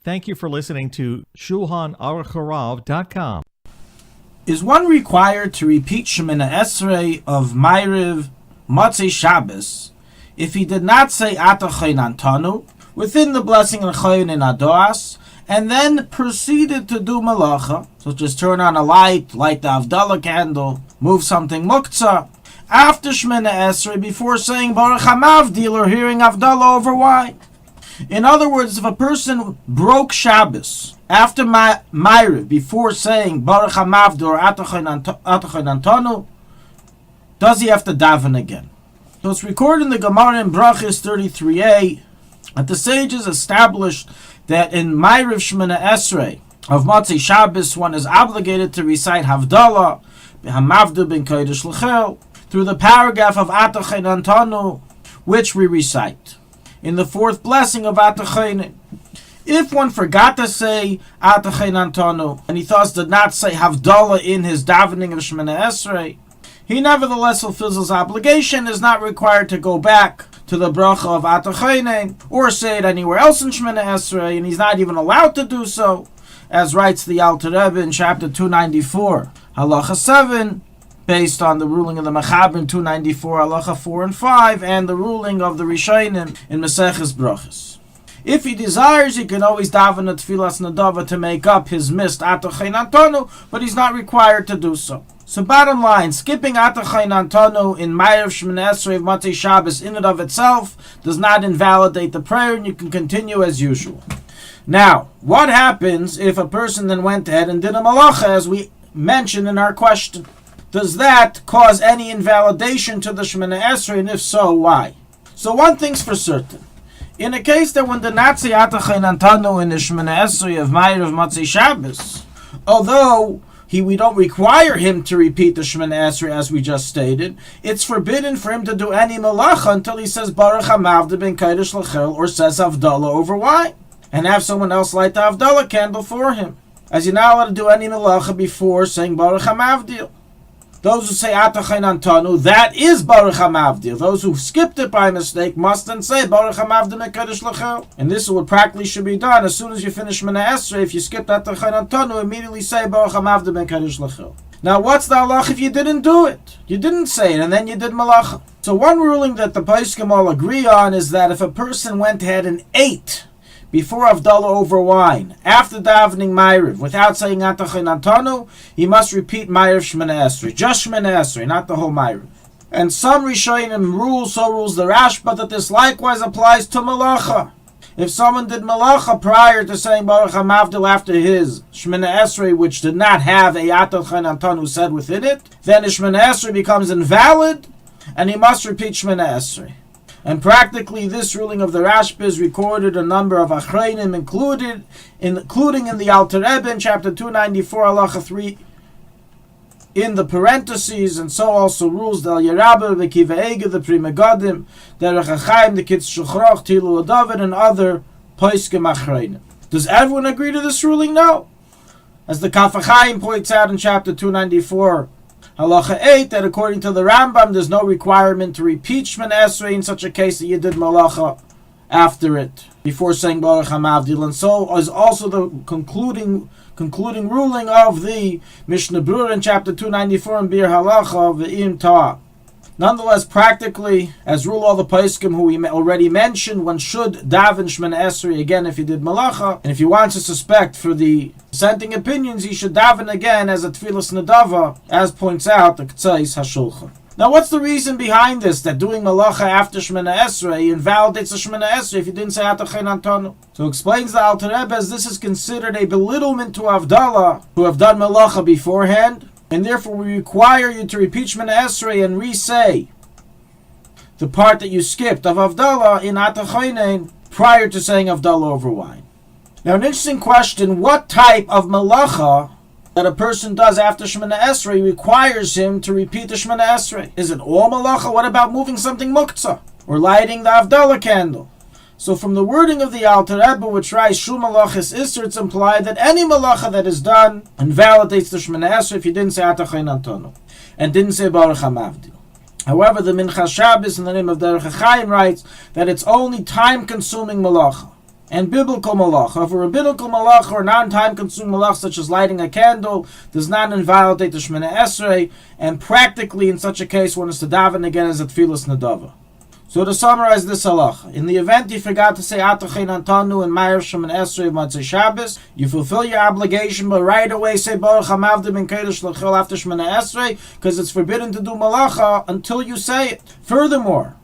Thank you for listening to Shulchanaruchharav.com. Is one required to repeat Shemoneh Esrei of Ma'ariv Motzei Shabbos if he did not say Ata Chonantanu within the blessing of Chayin in Adoas, and then proceeded to do Melacha, such as turn on a light the Havdalah candle, move something Muktzah, after Shemoneh Esrei before saying Baruch HaMavdil or hearing Havdalah over wine? In other words, if a person broke Shabbos after Ma'ariv before saying Baruch HaMavdil or Ata Chonantanu, does he have to daven again? So it's recorded in the Gemara in Brachos 33a that the sages established that in Ma'ariv Shemoneh Esrei of Motzei Shabbos one is obligated to recite Havdalah, Hamavdil ben Kodesh L'chel, through the paragraph of Ata Chonantanu, which we recite in the fourth blessing of Ata Chonan. If one forgot to say Ata Chonantanu and he thus did not say Havdalah in his davening of Shemoneh Esrei, he nevertheless fulfills his obligation, is not required to go back to the bracha of Ata Chonan or say it anywhere else in Shemoneh Esrei, and he's not even allowed to do so, as writes the Alter Rebbe in chapter 294, halacha 7, based on the ruling of the Mechaber 294, halacha 4 and 5, and the ruling of the Rishonim in Maseches Brachos. If he desires, he can always daven a Tfilas Nadava to make up his missed Ata Chonantanu, but he's not required to do so. So bottom line, skipping Ata Chonantanu in Ma'ariv Shemoneh Esrei of Motzei Shabbos in and of itself does not invalidate the prayer, and you can continue as usual. Now, what happens if a person then went ahead and did a Melacha, as we mentioned in our question? Does that cause any invalidation to the Shemoneh Esrei, and if so, why? So one thing's for certain. In a case that one did not say Ata Chonantanu in the Shemoneh Esrei of Ma'ariv Motzei Shabbos, although we don't require him to repeat the Shemoneh Esrei as we just stated, it's forbidden for him to do any Melacha until he says Baruch HaMavdil ben Kodesh L'chel or says Havdalah over wine, and have someone else light the Havdalah candle for him, as you're not allowed to do any Melacha before saying Baruch HaMavdil. Those who say Ata Chonantanu, that is Baruch HaMavdil. Those who skipped it by mistake must then say Baruch HaMavdil ben Kodesh L'chel. And this is what practically should be done. As soon as you finish Shemoneh Esrei, if you skipped Ata Chonantanu, immediately say Baruch HaMavdil ben Kodesh L'chel. Now what's the halach if you didn't do it? You didn't say it and then you did Melacha. So one ruling that the poskim all agree on is that if a person went ahead and ate before Havdalah over wine, after davening Ma'ariv, without saying Ata Chonantanu, he must repeat Ma'ariv Shemoneh Esrei, just Shemoneh Esrei, not the whole Ma'ariv. And some Rishonim rules the Rashba, that this likewise applies to Melacha. If someone did Melacha prior to saying Baruch HaMavdil after his Shemoneh Esrei, which did not have a Ata Chonantanu said within it, then his Shemoneh Esrei becomes invalid, and he must repeat Shemoneh Esrei. And practically this ruling of the Rashba is recorded a number of Achreinim, including in the Alter Rebbe in chapter 294, halacha 3, in the parentheses, and so also rules the Yerabah, the Kiva Ege, the Pri Megadim, the Rechachaim, the Kitz Shulcharach, Tilu David, and other poskim Achreinim. Does everyone agree to this ruling? No. As the Kaf HaChaim points out in chapter 294, halacha 8, that according to the Rambam, there's no requirement to repeat Shemoneh Esrei in such a case that you did Melacha after it, before saying Baruch HaMavdil. And so is also the concluding ruling of the Mishnah Berurah in chapter 294 in Bir Halacha Ve'im Ta'ah. Nonetheless, practically, as rule all the poskim who we already mentioned, one should daven Shemoneh Esrei again if he did Melacha, and if he wants to suspect for the dissenting opinions, he should daven again as a Tfilas Nadava, as points out the K'tzais HaShulchan. Now, what's the reason behind this, that doing Melacha after Shemoneh Esrei invalidates the Shemoneh Esrei if you didn't say Ata Chonantanu? So explains the Alter Rebbe, as this is considered a belittlement to Havdalah, who have done Melacha beforehand, and therefore we require you to repeat Shemoneh Esrei and re-say the part that you skipped of Havdalah in Ata Chonan prior to saying Havdalah over wine. Now, an interesting question, what type of Melacha that a person does after Shemoneh Esrei requires him to repeat the Shemoneh Esrei? Is it all Melacha? What about moving something Muktzah? Or lighting the Havdalah candle? So from the wording of the Alter Rebbe, which writes Shul Malachis Isser, it's implied that any Melacha that is done invalidates the Shemoneh Esrei if you didn't say Ata Chonantanu and didn't say Baruch HaMavdil. However, the Minchas Shabbos in the name of Derech HaChaim writes that it's only time-consuming Melacha. and biblical Melacha. If a rabbinical Melacha or non-time-consuming Melacha, such as lighting a candle, does not invalidate the Shemoneh Esrei, and practically in such a case, one is to daven again as a Tfilas Nedava. So to summarize this halacha, in the event you forgot to say Ata Chonantanu and Ma'ariv Shemoneh Esrei of Motzei Shabbos, you fulfill your obligation, but right away say Baruch HaMavdim in Kodesh L'chol after Shemoneh Esrei, because it's forbidden to do Melacha until you say it. Furthermore,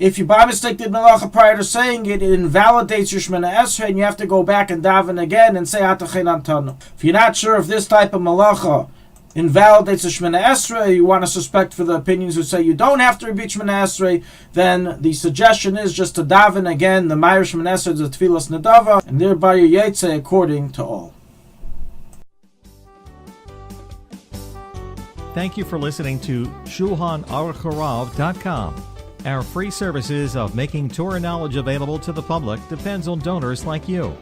if you by mistake did Melacha prior to saying it, it invalidates your Shemoneh Esrei, and you have to go back and daven again and say Ata Chonantanu. If you're not sure if this type of Melacha invalidates the Shemoneh Esrei, you want to suspect for the opinions who say you don't have to repeat Shemoneh Esrei, then the suggestion is just to daven again the Ma'ariv Shemoneh Esrei, the Tfilas Nedava, and thereby your Yetzeh according to all. Thank you for listening to Shulchanaruchharav.com. Our free services of making Torah knowledge available to the public depends on donors like you.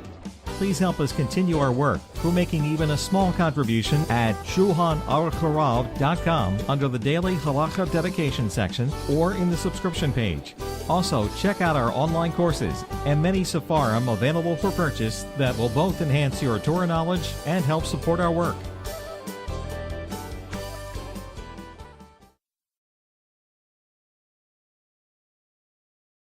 Please help us continue our work through making even a small contribution at Shulchanaruchharav.com under the Daily Halacha Dedication section or in the subscription page. Also, check out our online courses and many Sefarim available for purchase that will both enhance your Torah knowledge and help support our work.